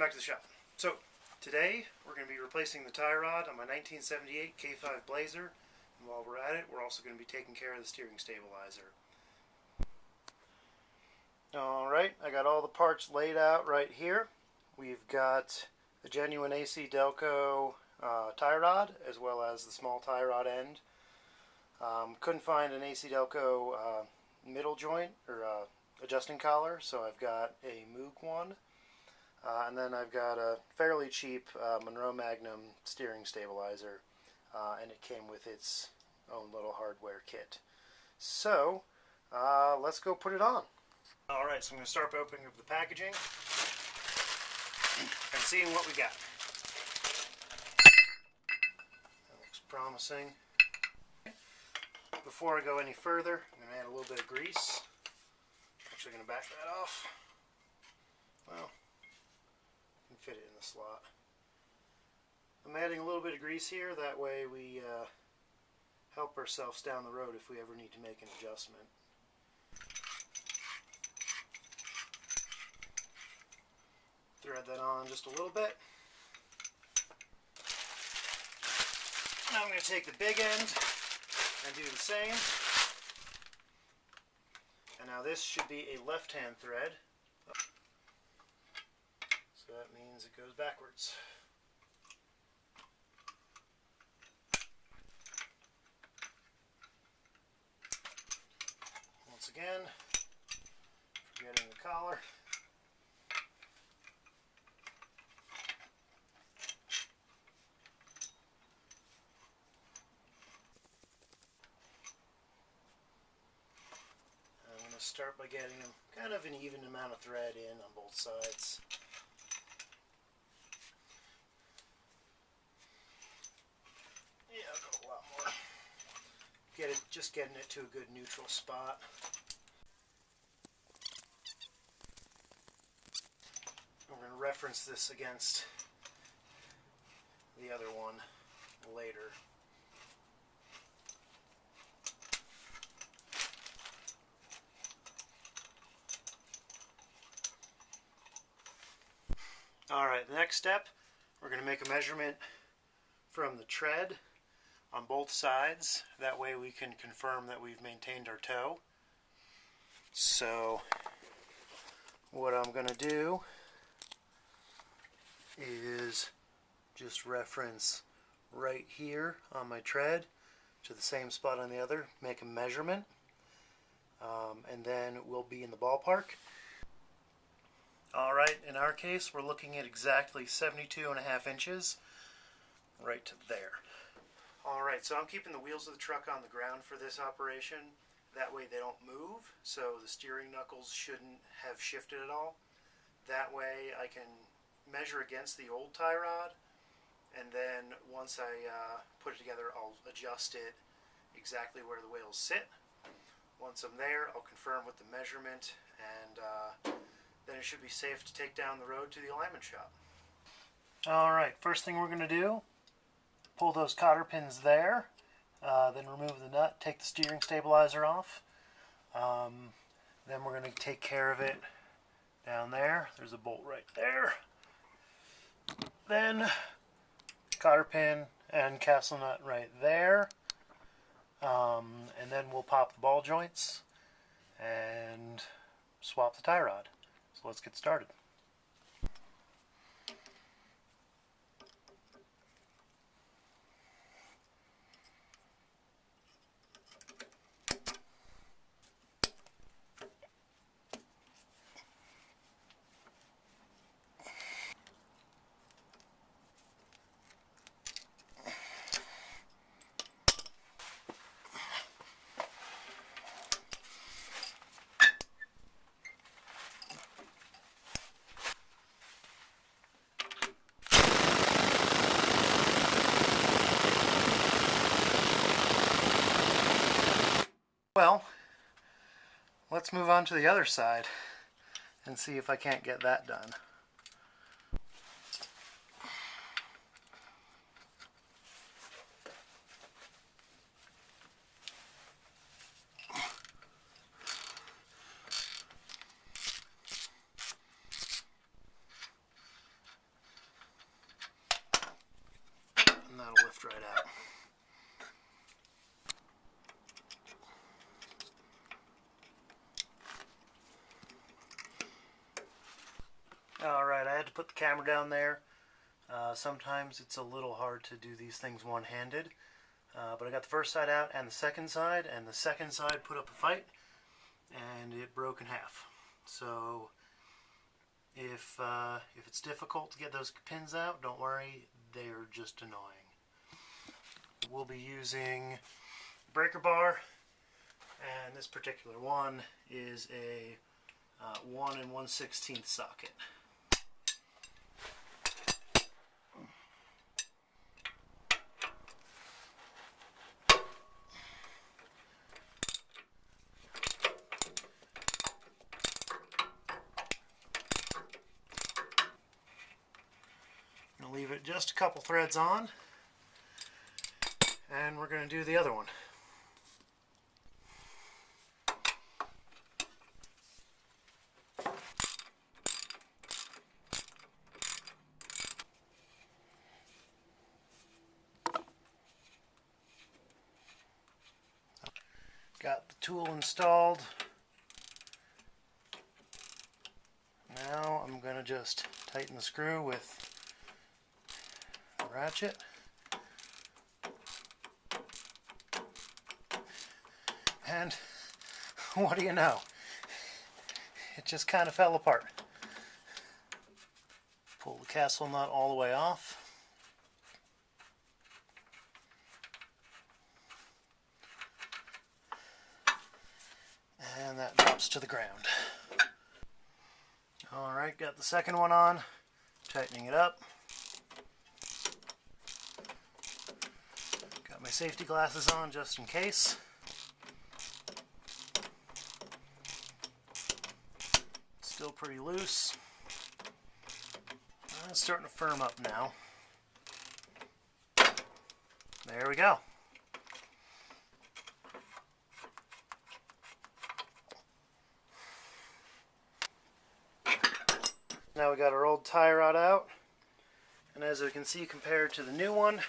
back to the shop. So, today we're going to be replacing the tie rod on my 1978 K5 Blazer. And while we're at it, we're also going to be taking care of the steering stabilizer. Alright, I got all the parts laid out right here. We've got the genuine AC Delco tie rod, as well as the small tie rod end. Couldn't find an AC Delco middle joint or adjusting collar, so I've got a Moog one. And then I've got a fairly cheap Monroe Magnum steering stabilizer, and it came with its own little hardware kit. So, let's go put it on. Alright, so I'm going to start by opening up the packaging and seeing what we got. That looks promising. Before I go any further, I'm going to add a little bit of grease. Actually going to back that off. Well, I can fit it in the slot. I'm adding a little bit of grease here, that way we help ourselves down the road if we ever need to make an adjustment. Thread that on just a little bit. Now I'm going to take the big end and do the same. And now this should be a left-hand thread. So that means it goes backwards. Once again, forgetting the collar. Start by getting kind of an even amount of thread in on both sides. Yeah, I'll go a lot more. Just getting it to a good neutral spot. I'm going to reference this against the other one later. Alright, the next step, we're going to make a measurement from the tread on both sides. That way we can confirm that we've maintained our toe. So, what I'm going to do is just reference right here on my tread to the same spot on the other, make a measurement, and then we'll be in the ballpark. Alright, in our case, we're looking at exactly 72.5 inches, right to there. Alright, so I'm keeping the wheels of the truck on the ground for this operation. That way they don't move, so the steering knuckles shouldn't have shifted at all. That way I can measure against the old tie rod, and then once I put it together, I'll adjust it exactly where the wheels sit. Once I'm there, I'll confirm with the measurement, and then it should be safe to take down the road to the alignment shop. Alright, first thing we're going to do, pull those cotter pins there, then remove the nut, take the steering stabilizer off. Then we're going to take care of it down there. There's a bolt right there. Then cotter pin and castle nut right there. And then we'll pop the ball joints and swap the tie rod. So let's get started. Well, let's move on to the other side and see if I can't get that done. put the camera down there. Sometimes it's a little hard to do these things one-handed. But I got the first side out and the second side put up a fight, and it broke in half. So if it's difficult to get those pins out, don't worry, they're just annoying. We'll be using breaker bar, and this particular one is a 1 1/16 socket. Leave it just a couple threads on, and we're going to do the other one. Got the tool installed. Now I'm going to just tighten the screw with ratchet. And what do you know? It just kind of fell apart. Pull the castle nut all the way off. And that drops to the ground. Alright, got the second one on. Tightening it up. Got my safety glasses on just in case. Still pretty loose. It's starting to firm up now. There we go. Now we got our old tie rod out, and as we can see, compared to the new one,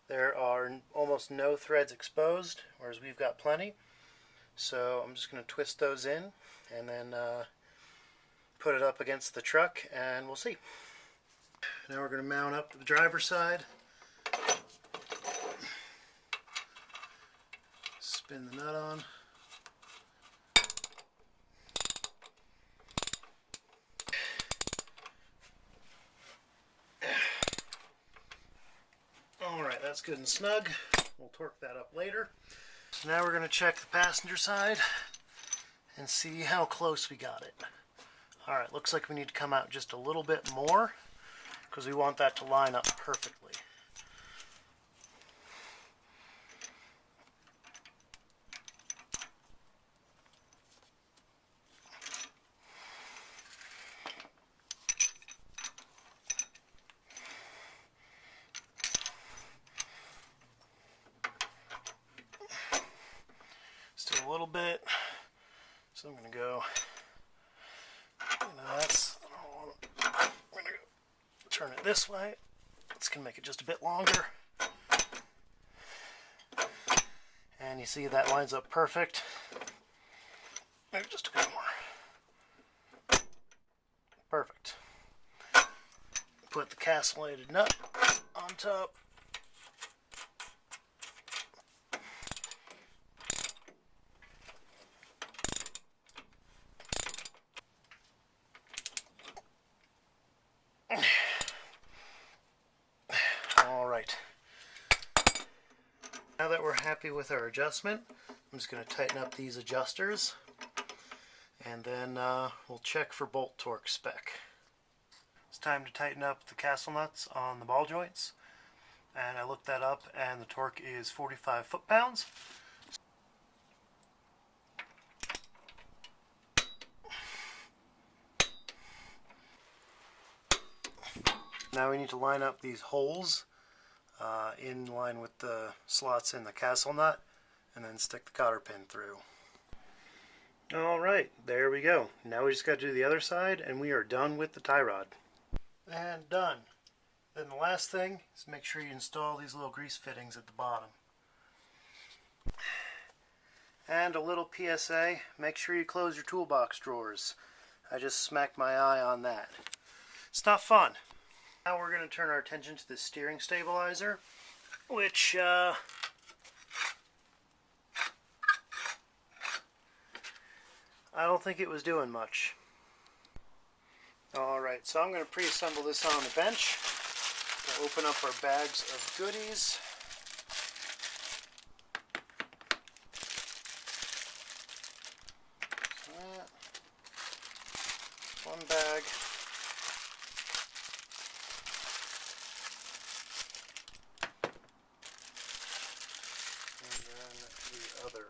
there are almost no threads exposed, whereas we've got plenty. So I'm just going to twist those in and then put it up against the truck, and we'll see. Now we're going to mount up to the driver's side. Spin the nut on. Alright, that's good and snug. We'll torque that up later. So now we're going to check the passenger side and see how close we got it. Alright, looks like we need to come out just a little bit more because we want that to line up perfectly. Still a little bit, so I'm going to go, I'm going to turn it this way. It's going to make it just a bit longer. And you see that lines up perfect. Maybe just a bit more. Perfect. Put the castellated nut on top. Alright. Now that we're happy with our adjustment, I'm just going to tighten up these adjusters, and then we'll check for bolt torque spec. It's time to tighten up the castle nuts on the ball joints, and I looked that up, and the torque is 45 foot-pounds. Now we need to line up these holes in line with the slots in the castle nut, and then stick the cotter pin through. Alright, there we go. Now we just got to do the other side, and we are done with the tie rod. And done. Then the last thing is make sure you install these little grease fittings at the bottom. And a little PSA, make sure you close your toolbox drawers. I just smacked my eye on that. It's not fun. Now we're going to turn our attention to the steering stabilizer, which I don't think it was doing much. Alright, so I'm going to pre-assemble this on the bench. We'll open up our bags of goodies. One bag. And then the other.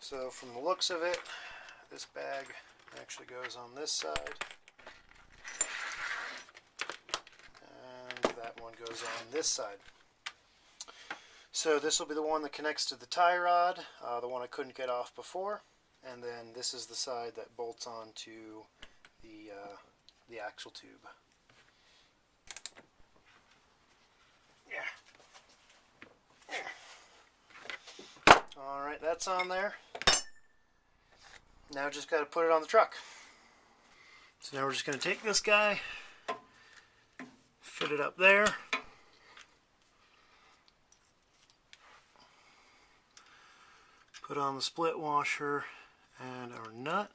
So from the looks of it, this bag actually goes on this side. And that one goes on this side. So this will be the one that connects to the tie rod, the one I couldn't get off before. And then this is the side that bolts onto the axle tube. Yeah. Alright, that's on there. Now just got to put it on the truck. So now we're just going to take this guy, fit it up there. Put on the split washer and our nut.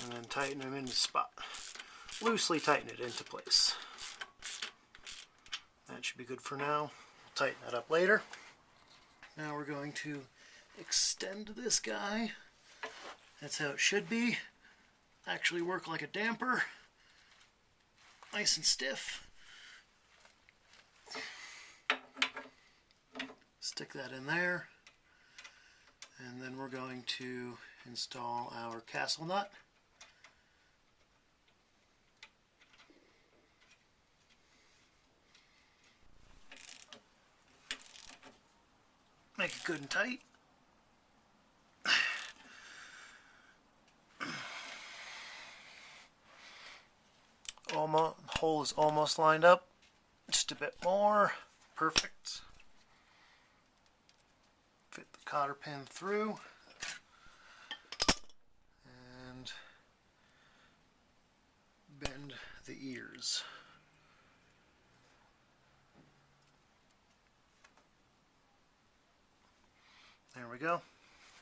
And then tighten them into spot. Loosely tighten it into place. That should be good for now. We'll tighten that up later. Now we're going to extend this guy. That's how it should be. Actually work like a damper. Nice and stiff. Stick that in there, and then we're going to install our castle nut. Make it good and tight. Almost, the hole is almost lined up. Just a bit more. Perfect. Fit the cotter pin through and bend the ears. There we go.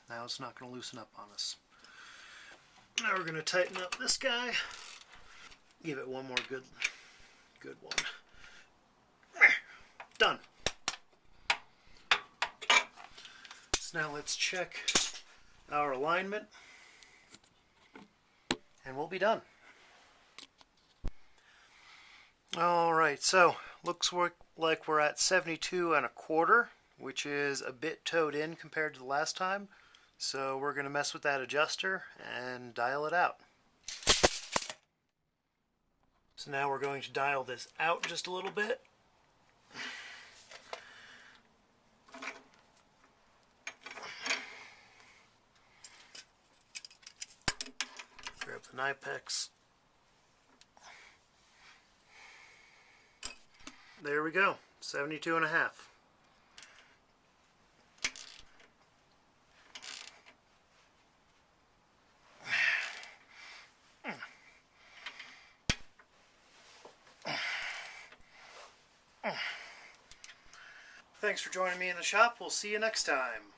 Now it's not going to loosen up on us. Now we're going to tighten up this guy. Give it one more good one. Done. So now let's check our alignment and we'll be done. Alright, so looks like we're at 72 1/4, which is a bit towed in compared to the last time. So we're going to mess with that adjuster and dial it out. So now we're going to dial this out just a little bit. Grab the Knipex. There we go, 72 1/2. Thanks for joining me in the shop. We'll see you next time.